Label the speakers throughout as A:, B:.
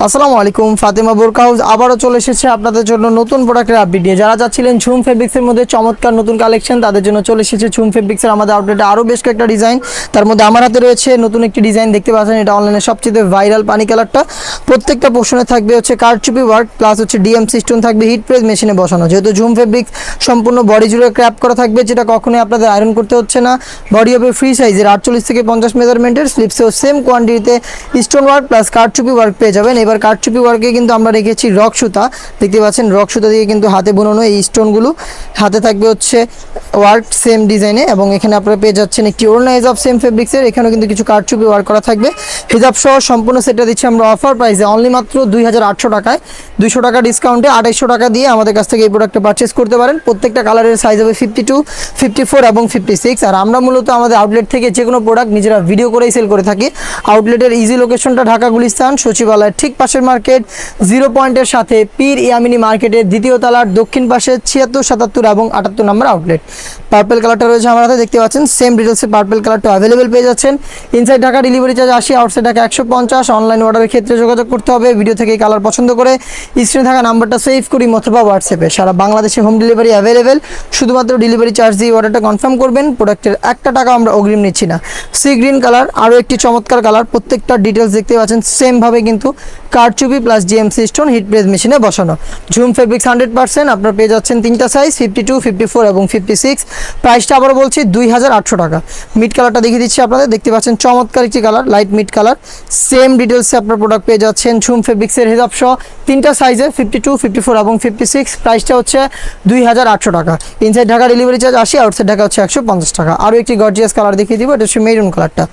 A: আসসালামু আলাইকুম, ফাতেমা বোরকা হাউস আবারও চলে এসেছে আপনাদের জন্য নতুন প্রোডাক্টের আপডেট নিয়ে। যারা চাচ্ছিলেন ঝুম ফেব্রিক্সের মধ্যে চমৎকার নতুন কালেকশন, তাদের জন্য চলে এসেছে ঝুম ফেব্রিক্সের আমাদের আউটলেটে আরও বেশ কয়েকটা ডিজাইন। তার মধ্যে আমার হাতে রয়েছে নতুন একটি ডিজাইন, দেখতে পাচ্ছেন এটা অনলাইনে সবচেয়ে ভাইরাল পানি কালারটা। প্রত্যেকটা পোর্শনে থাকবে হচ্ছে কারচুপি ওয়ার্ক প্লাস হচ্ছে ডিএমসি স্টোন থাকবে হিট প্রেস মেশিনে বসানো। যেহেতু ঝুম ফেব্রিক্স সম্পূর্ণ বডি জুড়ে ক্র্যাপ করা থাকবে, যেটা কখনোই আপনাদের আয়রন করতে হচ্ছে না। বডি হবে ফ্রি সাইজের 48 থেকে 50 মেজারমেন্টের, স্লিপসেও সেম কোয়ান্টিটিতে স্টোন ওয়ার্ক প্লাস কারচুপি ওয়ার্ক পেয়ে যাবেন। এবার কারচুপি ওয়ার্কে কিন্তু আমরা রেখেছি রক সুতা, দেখতে পাচ্ছেন রক সুতা দিয়ে কিন্তু হাতে বোনানো এই স্টোনগুলো। হাতে থাকবে হচ্ছে ওয়ার্ক সেম ডিজাইনে, এবং এখানে আপনারা পেয়ে যাচ্ছেন একটি ওড়না হিজাব সেম ফেব্রিক্সের, এখানেও কিন্তু কিছু কারচুপি ওয়ার্ক করা থাকবে। হিজাব সহ সম্পূর্ণ সেটটা দিচ্ছি আমরা অফার প্রাইসে অনলি মাত্র 2800 টাকায়। 200 টাকা ডিসকাউন্টে 2800 টাকা দিয়ে আমাদের কাছ থেকে এই প্রোডাক্টটা পারচেস করতে পারেন। প্রত্যেকটা কালারের সাইজ হবে 52, 54 এবং 56। আর আমরা মূলত আমাদের আউটলেট থেকে যে কোনো প্রোডাক্ট নিজেরা ভিডিও করেই সেল করে থাকি। আউটলেটের ইজি লোকেশনটা ঢাকা গুলিস্তান সচিবালয়ের ঠিক পাশের মার্কেট, 0 পয়েন্টের সাথে পীর ইয়ামিনী মার্কেটের দ্বিতীয় তলার দক্ষিণ পাশে 76, 77 এবং 78 নম্বর আউটলেট। পার্পল কালারটা রয়েছে আমার হাতে, দেখতে পাচ্ছেন সেম ডিটেলসে পার্পল কালারটা অ্যাভেলেবেল পেয়ে যাচ্ছেন। Inside Dhaka delivery charge 80, outside Dhaka 150। Online অর্ডারের ক্ষেত্রে যোগাযোগ করতে হবে ভিডিও থেকে কালার পছন্দ করে স্ক্রিনে থাকা নাম্বারটা সেভ করি অথবা হোয়াটসঅ্যাপে। সারা বাংলাদেশে হোম ডেলিভারি অ্যাভেলেবেল, শুধুমাত্র ডেলিভারি চার্জ দিয়ে অর্ডারটা কনফার্ম করবেন। প্রোডাক্টের একটা টাকা আমরা অগ্রিম নিচ্ছি না। সি গ্রিন কালার আরও একটি চমৎকার কালার, প্রত্যেকটা ডিটেলস দেখতে পাচ্ছেন সেমভাবে কিন্তু কারচুপি plus GMC stone hit press মেশিনে বসানো। ঝুম ফেব্রিক্স 100%। আপনারা পেয়ে যাচ্ছেন তিনটা সাইজ 52, 54 এবং 56। প্রাইসটা আবারও বলছি 2800 টাকা। মিড কালারটা দেখিয়ে দিচ্ছি আপনাদের, দেখতে পাচ্ছেন চমৎকার একটি colour, light mid colour. Same ডিটেলসে আপনার প্রোডাক্ট পেয়ে যাচ্ছেন ঝুম ফেব্রিক্সের হিজাব সহ তিনটা সাইজে 52, 54 এবং 56। প্রাইসটা হচ্ছে 2800 টাকা। Inside Dhaka delivery charge 80, outside Dhaka হচ্ছে 150 টাকা। আরও একটি গর্জিয়াস কালার দেখিয়ে দিব, এটা হচ্ছে মেরুন কালারটা,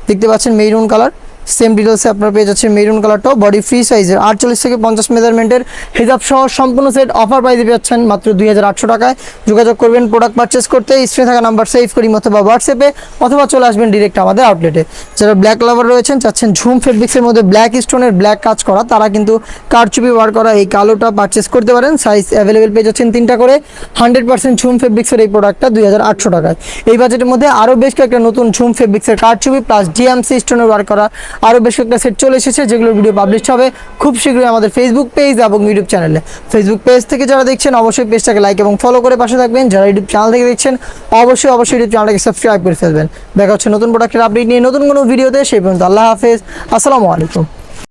A: দেখতে পাচ্ছেন মেরুন কালার। সেম ডিটেলসে আপনারা পেয়ে যাচ্ছেন মেরুন কালারটাও, বডি ফ্রি সাইজের 48 থেকে 50 মেজারমেন্টের হিজাব সহ সম্পূর্ণ সেট অফার প্রাইসে পাচ্ছেন মাত্র 2800 টাকায়। যোগাযোগ করবেন প্রোডাক্ট পারচেস করতে, স্ক্রিনে থাকা নাম্বার সেভ করি অথবা হোয়াটসঅ্যাপে, অথবা চলে আসবেন ডিরেক্ট আমাদের আউটলেটে। যারা ব্ল্যাক লাভার রয়েছেন, চাচ্ছেন ঝুম ফেব্রিক্সের মধ্যে ব্ল্যাক স্টোনের ব্ল্যাক কাজ করা, তারা কিন্তু কারচুপি ওয়ার্ক করা এই কালোটা পারচেস করতে পারেন। সাইজ অ্যাভেলেবেল পেয়ে যাচ্ছেন তিনটা করে। 100% ঝুম ফেব্রিক্সের এই প্রোডাক্টটা 2800 টাকায়। এই বাজেটের মধ্যে আরও বেশ কয়েকটা নতুন ঝুম ফেব্রিক্সের কারচুপি প্লাস ডিএমসি স্টোনের ওয়ার্ক করা আরও বেশ কয়েকটা সেট চলে এসেছে, যেগুলোর ভিডিও পাবলিশ হবে খুব শীঘ্রই আমাদের ফেসবুক পেজ এবং ইউটিউব চ্যানেলে। ফেসবুক পেজ থেকে যারা দেখছেন অবশ্যই পেজটাকে লাইক এবং ফলো করে পাশে থাকবেন। যারা ইউটিউব চ্যানেল থেকে দেখছেন অবশ্যই ইউটিউব চ্যানেলটাকে সাবস্ক্রাইব করে ফেলবেন। দেখা হচ্ছে নতুন প্রোডাক্টের আপডেট নিয়ে নতুন কোনো ভিডিওতে। সেই পর্যন্ত আল্লাহ হাফেজ, আসসালামু আলাইকুম।